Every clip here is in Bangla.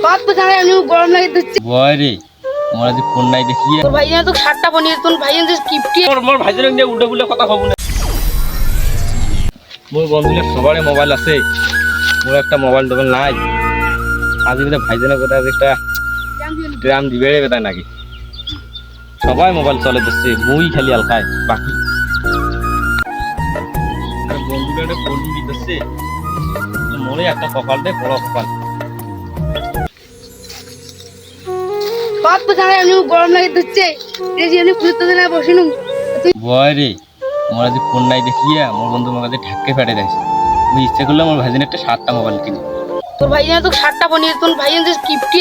বাদ তো জানে আমি গরম লাগে দিচ্ছি বয় রে মোর আজ ফোন নাই দেখিয়ে তোর ভাই তো 7টা বনিয়ে তোর ভাই যে কিপটি মোর ভাইদের নিয়ে উল্টো পুল্টো কথা কব না মোর বন্ধুদের সবারই মোবাইল আছে মোর একটা মোবাইল দোকান নাই আজ বিদে ভাইদের কথা একটা গ্রাম দিবে রে বেটা নাকি সবাই মোবাইল চলে দিচ্ছে মুই খালি আলকায় বাকি আর বন্ধুদের ফোন দিতেছে মনে একটা কপাল দে বড় কপাল বাদ তো জানে আমি গরম লাগে দিচ্ছি এই যে আমি পুলিশ তো না বসিনু বয় রে মোর আজ ফোন নাই দেখিয়ে মোর বন্ধু আমার কাছে ঢাক্কে ফেটে দেয় মুই ইচ্ছে করলে মোর ভাইদের একটা 7টা মোবাইল কিনি তোর ভাই তো 7টা বনিয়ে তোর ভাই যে কিপটি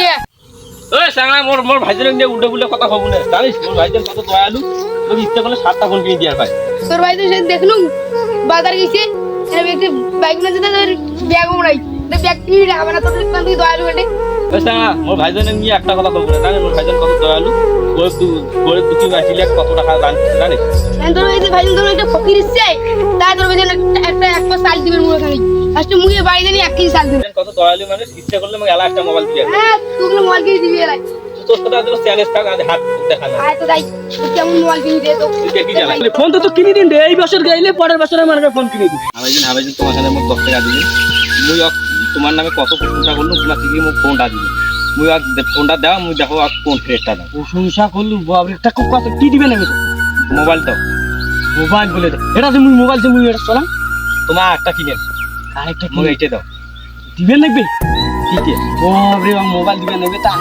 ওই সাংলা মোর ভাইদের নিয়ে উল্টো পুল্টো কথা কব না জানিস মোর ভাইদের কত দয়ালু তোর ইচ্ছে করলে 7টা ফোন কিনে দিয়ার ভাই তোর ভাই তো সে দেখলু বাজার গেছে একটি বাইক না যেতে তোর ব্যাগও নাই ব্যাগ কিনে হবে না তোর দোকান থেকে দয়ালু বেটে ওই সাংলা মোর ভাইদের নিয়ে একটা কথা কব না জানিস মোর ভাইদের কত দয়ালু গরিব দুঃখী মাইছিলে কত টাকা দান জানিস তোর ভাই ভাই তোর একটা ফকির ইচ্ছে তাই তোর ভাই একটা সাল দিবেন মুড়ে খালি ফার্স্ট মুড়ে বাড়ি দেনি 1 কেজি সাল দিবেন কত দয়ালু মানে ইচ্ছে করলে আমাকে এলা একটা মোবাইল দিয়ে হ্যাঁ তুই মোবাইল কিনে দিবি এলাই তোর সাথে আজ চ্যালেঞ্জ থাক আজ হাত দেখা না আয় তো যাই তুই কেমন মোবাইল কিনে দে তো তুই দেখি জানা ফোন তো কিনে দিন রে এই বছর গাইলে পরের বছরে আমার ফোন কিনে দিবি হাবাইদিন তোমার সাথে মোক 10 টাকা দিবি মুই তোমার নামে কত প্রশংসা করলু তোমার থেকে মোক ফোনটা দিবি মুই ফোনটা দাও মুই দেখো আর কোন ফ্রেটটা দাও প্রশংসা করলু বাবরে টা কত কি দিবে না মোবাইল দাও মোবাইল বলে দে এটা তুমি মোবাইল তুমি এটা চলা তোমার একটা কিনে আরেকটা মোক এইটা দাও দিবেন লাগবে কি বাবরে মোবাইল দিবেন লাগবে তা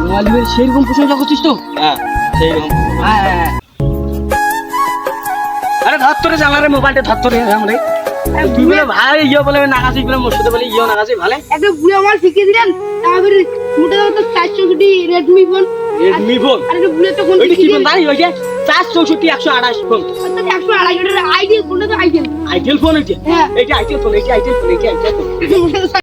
মোবাইল দিবেন সেরকম প্রশংসা করছিস তো হ্যাঁ সেই রকম হ্যাঁ আরে ধর তোরে জানারে মোবাইলটা ধর তোরে আমরা তুই বলে ভাই ইয়ে বলে নাগাছি বলে মোর সাথে বলে ইয়ে নাগাছি ভালো একটা বুড়ো মাল শিখিয়ে দিলেন তারপরে মোটা তো 464 রেডমি ফোন রেডমি ফোন আর একটা বুড়ো তো ফোন ওইটা কি ফোন জানি ওই যে 464 128 ফোন অর্থাৎ 128 আইডিয়াল ফোনটা তো আইডিয়াল আইটেল ফোন ওইটা হ্যাঁ এইটা আইটেল ফোন এইটা আইটেল ফোন এইটা আইটেল ফোন ফোন